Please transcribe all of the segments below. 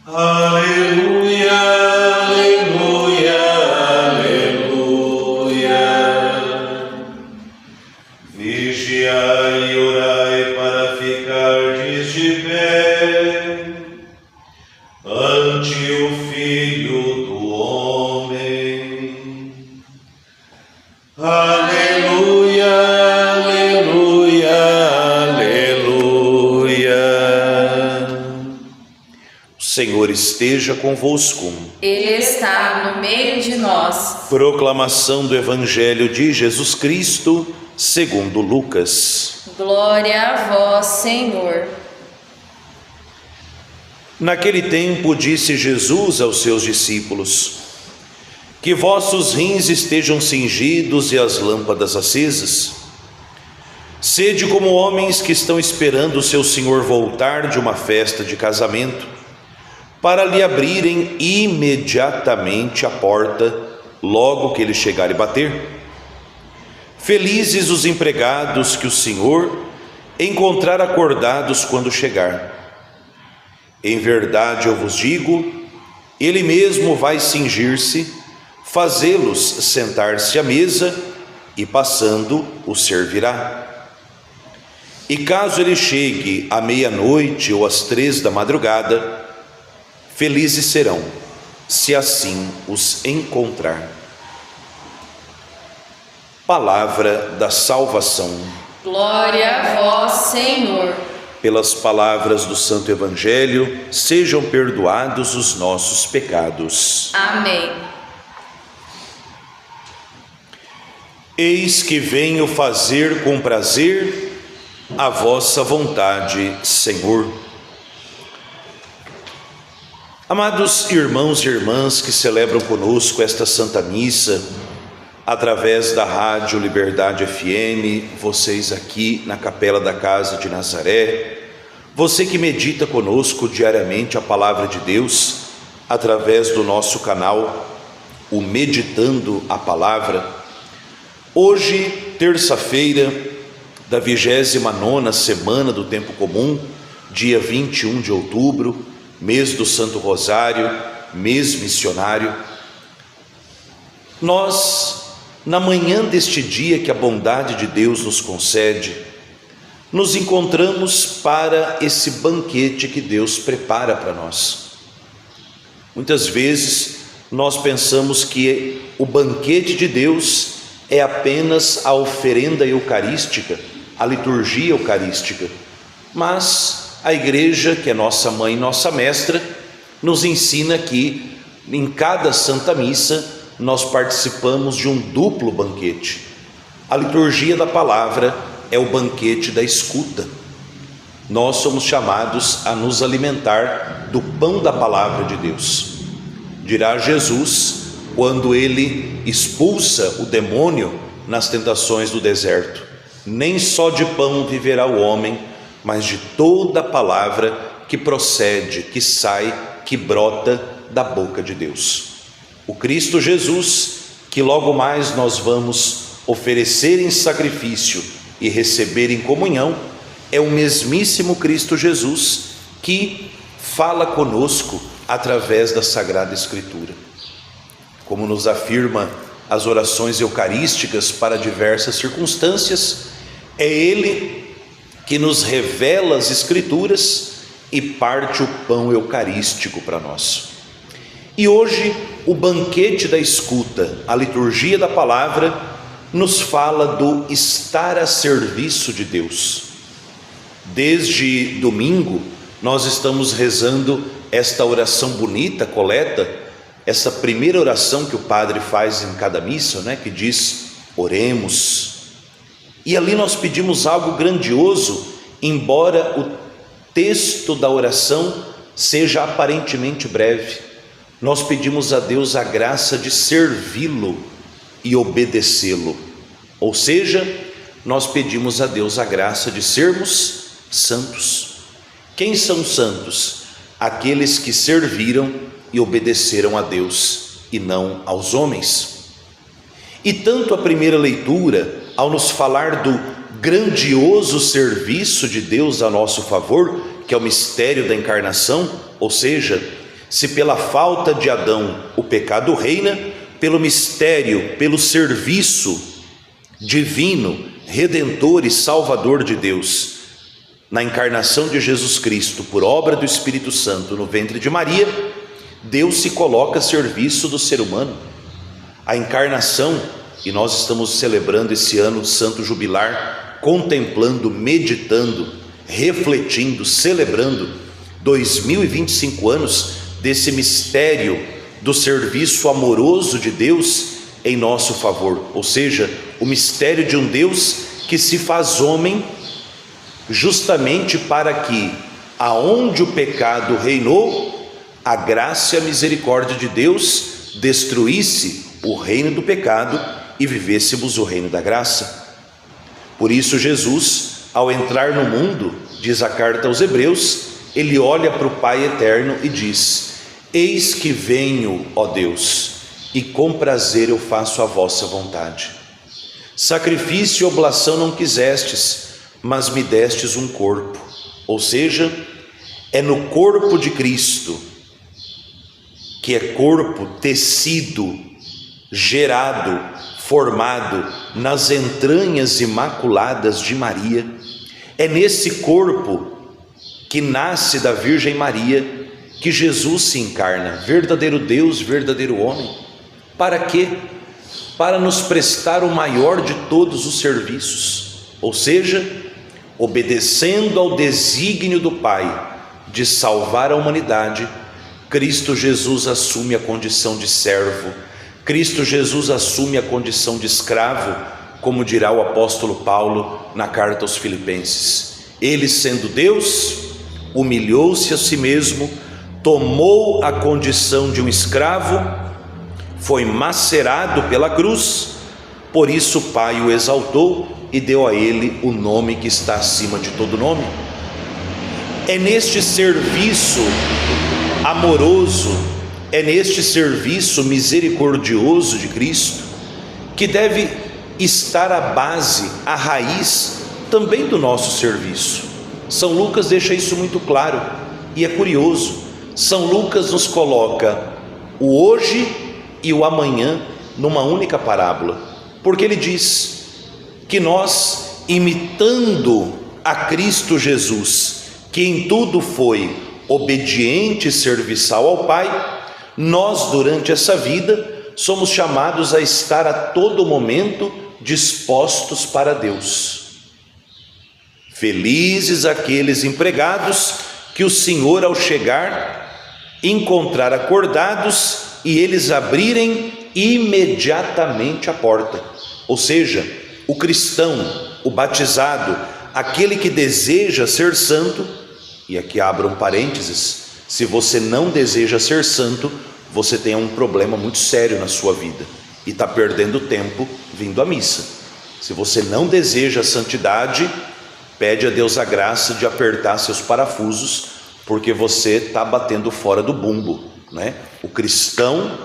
Aleluia, aleluia, aleluia. Vigiai e orai para ficardes de pé ante o Filho do Homem. Aleluia, aleluia, aleluia. O Senhor esteja convosco. Ele está no meio de nós. Proclamação do Evangelho de Jesus Cristo, segundo Lucas. Glória a vós, Senhor. Naquele tempo disse Jesus aos seus discípulos: que vossos rins estejam cingidos e as lâmpadas acesas. Sede como homens que estão esperando o seu senhor voltar de uma festa de casamento, para lhe abrirem imediatamente a porta, logo que ele chegar e bater. Felizes os empregados que o Senhor encontrar acordados quando chegar. Em verdade eu vos digo, ele mesmo vai cingir-se, fazê-los sentar-se à mesa e, passando, os servirá. E caso ele chegue à meia-noite ou às 3 da madrugada, felizes serão, se assim os encontrar. Palavra da salvação. Glória a vós, Senhor. Pelas palavras do Santo Evangelho, sejam perdoados os nossos pecados. Amém. Eis que venho fazer com prazer a vossa vontade, Senhor. Amados irmãos e irmãs que celebram conosco esta Santa Missa, através da Rádio Liberdade FM, vocês aqui na Capela da Casa de Nazaré, você que medita conosco diariamente a Palavra de Deus, através do nosso canal, o Meditando a Palavra. Hoje, terça-feira da 29ª semana do Tempo Comum, dia 21 de outubro, mês do Santo Rosário, mês missionário, nós, na manhã deste dia que a bondade de Deus nos concede, nos encontramos para esse banquete que Deus prepara para nós. Muitas vezes nós pensamos que o banquete de Deus é apenas a oferenda eucarística, a liturgia eucarística, mas a igreja, que é nossa mãe e nossa mestra, nos ensina que em cada Santa Missa nós participamos de um duplo banquete. A liturgia da palavra é o banquete da escuta. Nós somos chamados a nos alimentar do pão da palavra de Deus. Dirá Jesus quando ele expulsa o demônio nas tentações do deserto: nem só de pão viverá o homem, mas de toda a palavra que procede, que sai, que brota da boca de Deus. O Cristo Jesus, que logo mais nós vamos oferecer em sacrifício e receber em comunhão, é o mesmíssimo Cristo Jesus que fala conosco através da Sagrada Escritura. Como nos afirma as orações eucarísticas para diversas circunstâncias, é Ele que nos revela as Escrituras e parte o pão eucarístico para nós. E hoje o banquete da escuta, a liturgia da palavra, nos fala do estar a serviço de Deus. Desde domingo nós estamos rezando esta oração bonita, coleta, essa primeira oração que o padre faz em cada missa, né, que diz: oremos. E ali nós pedimos algo grandioso, embora o texto da oração seja aparentemente breve. Nós pedimos a Deus a graça de servi-lo e obedecê-lo. Ou seja, nós pedimos a Deus a graça de sermos santos. Quem são santos? Aqueles que serviram e obedeceram a Deus e não aos homens. E tanto a primeira leitura, ao nos falar do grandioso serviço de Deus a nosso favor, que é o mistério da encarnação, ou seja, Se pela falta de Adão o pecado reina, pelo mistério, pelo serviço divino, redentor e salvador de Deus, na encarnação de Jesus Cristo, por obra do Espírito Santo no ventre de Maria, Deus se coloca a serviço do ser humano. A encarnação, e nós estamos celebrando esse ano santo jubilar, contemplando, meditando, refletindo, celebrando 2025 anos desse mistério do serviço amoroso de Deus em nosso favor, ou seja, o mistério de um Deus que se faz homem justamente para que, aonde o pecado reinou, a graça e a misericórdia de Deus destruísse o reino do pecado e vivêssemos o reino da graça. Por isso Jesus, ao entrar no mundo, diz a carta aos Hebreus, ele olha para o Pai eterno e diz: eis que venho, ó Deus, e com prazer eu faço a vossa vontade. Sacrifício e oblação não quisestes, mas me destes um corpo. Ou seja, é no corpo de Cristo, que é corpo, tecido, gerado, formado nas entranhas imaculadas de Maria, é nesse corpo que nasce da Virgem Maria que Jesus se encarna, verdadeiro Deus, verdadeiro homem. Para quê? Para nos prestar o maior de todos os serviços, ou seja, obedecendo ao desígnio do Pai de salvar a humanidade, Cristo Jesus assume a condição de servo, Cristo Jesus assume a condição de escravo, como dirá o apóstolo Paulo na carta aos Filipenses. Ele, sendo Deus, humilhou-se a si mesmo, tomou a condição de um escravo, foi macerado pela cruz, por isso o Pai o exaltou e deu a ele o nome que está acima de todo nome. É neste serviço amoroso, é neste serviço misericordioso de Cristo que deve estar a base, a raiz também do nosso serviço. São Lucas deixa isso muito claro e é curioso. São Lucas nos coloca o hoje e o amanhã numa única parábola, porque ele diz que nós, imitando a Cristo Jesus, que em tudo foi obediente e serviçal ao Pai, nós durante essa vida somos chamados a estar a todo momento dispostos para Deus. Felizes aqueles empregados que o Senhor, ao chegar, encontrar acordados e eles abrirem imediatamente a porta. Ou seja, o cristão, o batizado, aquele que deseja ser santo, e aqui abro um parênteses, se você não deseja ser santo, você tem um problema muito sério na sua vida e está perdendo tempo vindo à missa. Se você não deseja a santidade, pede a Deus a graça de apertar seus parafusos, porque você está batendo fora do bumbo, né? O cristão,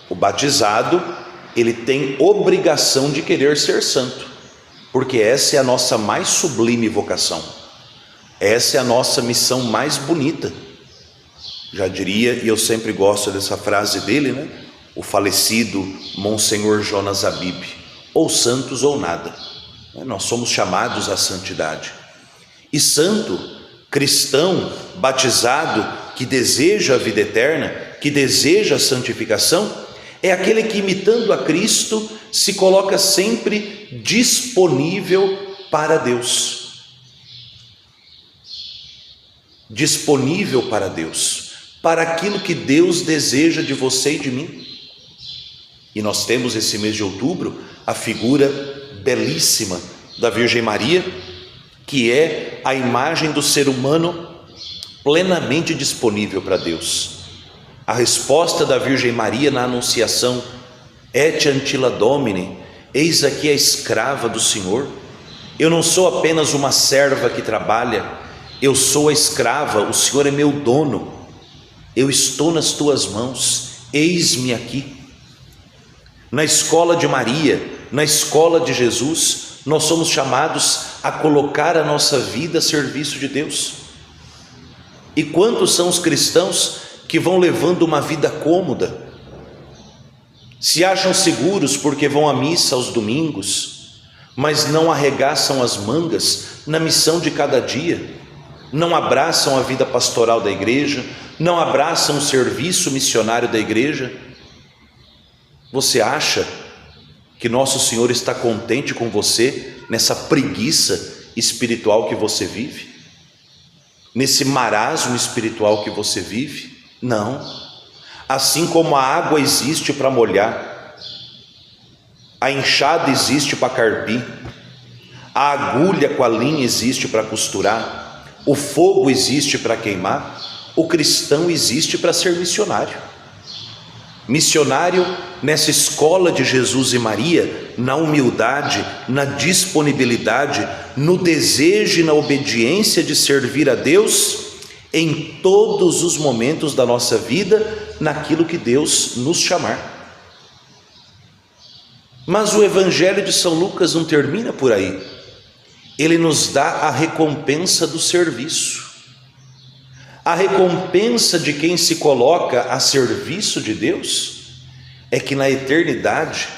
o batizado, ele tem obrigação de querer ser santo, porque essa é a nossa mais sublime vocação, essa é a nossa missão mais bonita. Já diria, e eu sempre gosto dessa frase dele, né? O falecido Monsenhor Jonas Abib: ou santos ou nada. Nós somos chamados à santidade. E santo, cristão, batizado, que deseja a vida eterna, que deseja a santificação, é aquele que, imitando a Cristo, se coloca sempre disponível para Deus. Disponível para Deus, para aquilo que Deus deseja de você e de mim. E nós temos esse mês de outubro a figura belíssima da Virgem Maria, que é a imagem do ser humano plenamente disponível para Deus. A resposta da Virgem Maria na Anunciação: Et Antilla Domini, eis aqui a escrava do Senhor. Eu não sou apenas uma serva que trabalha, eu sou a escrava, o Senhor é meu dono, eu estou nas tuas mãos, eis-me aqui. Na escola de Maria, na escola de Jesus, nós somos chamados a colocar a nossa vida a serviço de Deus. E quantos são os cristãos que vão levando uma vida cômoda, se acham seguros porque vão à missa aos domingos, mas não arregaçam as mangas na missão de cada dia, não abraçam a vida pastoral da igreja, não abraçam o serviço missionário da igreja. Você acha que Nosso Senhor está contente com você nessa preguiça espiritual que você vive? Nesse marasmo espiritual que você vive? Não. Assim como a água existe para molhar, a enxada existe para carpir, a agulha com a linha existe para costurar, o fogo existe para queimar, o cristão existe para ser missionário. Missionário nessa escola de Jesus e Maria, na humildade, na disponibilidade, no desejo e na obediência de servir a Deus em todos os momentos da nossa vida, naquilo que Deus nos chamar. Mas o Evangelho de São Lucas não termina por aí. Ele nos dá a recompensa do serviço. A recompensa de quem se coloca a serviço de Deus é que na eternidade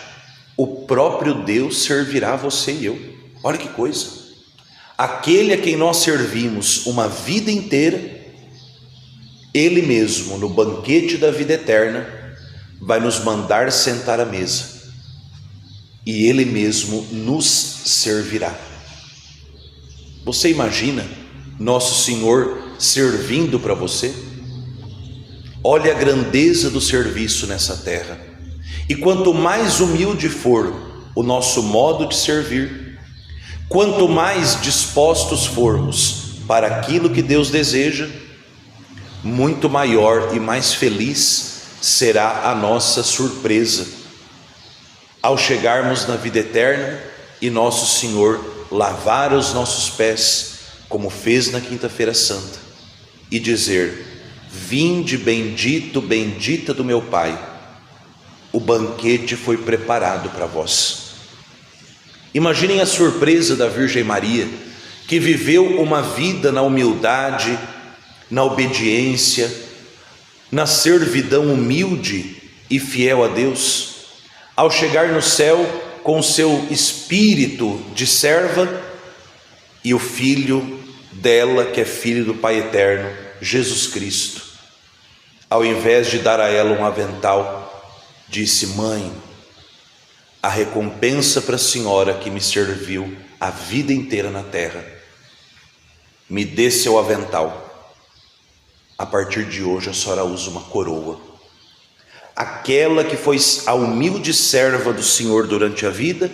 o próprio Deus servirá você e eu. Olha que coisa! Aquele a quem nós servimos uma vida inteira, Ele mesmo, no banquete da vida eterna, vai nos mandar sentar à mesa e Ele mesmo nos servirá. Você imagina Nosso Senhor servindo para você? Olha a grandeza do serviço nessa terra. E quanto mais humilde for o nosso modo de servir, quanto mais dispostos formos para aquilo que Deus deseja, muito maior e mais feliz será a nossa surpresa ao chegarmos na vida eterna e Nosso Senhor lavar os nossos pés, como fez na quinta-feira santa, e dizer: vinde bendito, bendita do meu Pai, o banquete foi preparado para vós. Imaginem a surpresa da Virgem Maria, que viveu uma vida na humildade, na obediência, na servidão humilde e fiel a Deus, ao chegar no céu com o seu espírito de serva e o filho dela, que é filho do Pai eterno, Jesus Cristo, ao invés de dar a ela um avental, disse: mãe, a recompensa para a senhora que me serviu a vida inteira na terra, me dê seu avental. A partir de hoje a senhora usa uma coroa. Aquela que foi a humilde serva do Senhor durante a vida,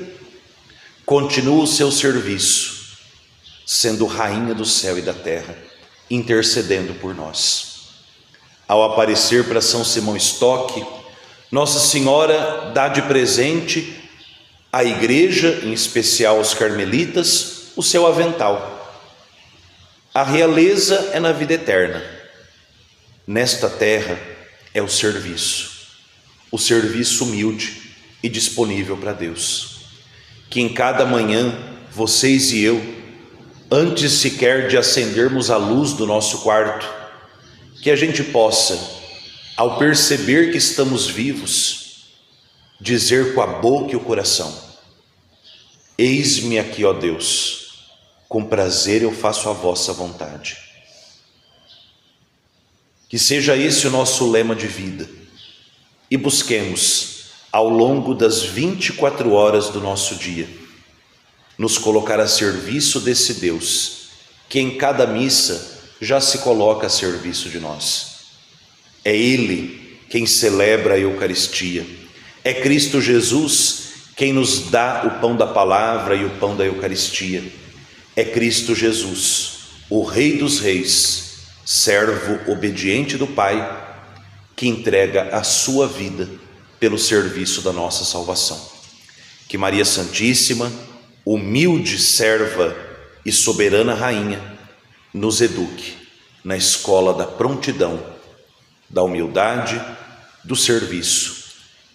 continua o seu serviço, sendo rainha do céu e da terra, intercedendo por nós. Ao aparecer para São Simão Stock, Nossa Senhora dá de presente à igreja, em especial aos carmelitas, o seu avental. A realeza é na vida eterna. Nesta terra é o serviço humilde e disponível para Deus. Que em cada manhã, vocês e eu, antes sequer de acendermos a luz do nosso quarto, que a gente possa, ao perceber que estamos vivos, dizer com a boca e o coração: eis-me aqui, ó Deus, com prazer eu faço a vossa vontade. Que seja esse o nosso lema de vida, e busquemos, ao longo das 24 horas do nosso dia, nos colocar a serviço desse Deus, que em cada missa já se coloca a serviço de nós. É Ele quem celebra a Eucaristia, é Cristo Jesus quem nos dá o pão da palavra e o pão da Eucaristia, é Cristo Jesus, o Rei dos Reis, servo obediente do Pai, que entrega a sua vida pelo serviço da nossa salvação. Que Maria Santíssima, humilde serva e soberana rainha, nos eduque na escola da prontidão, da humildade, do serviço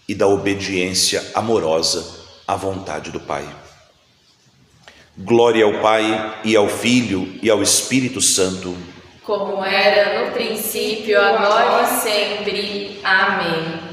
e da obediência amorosa à vontade do Pai. Glória ao Pai e ao Filho e ao Espírito Santo, como era no princípio, agora e sempre. Amém.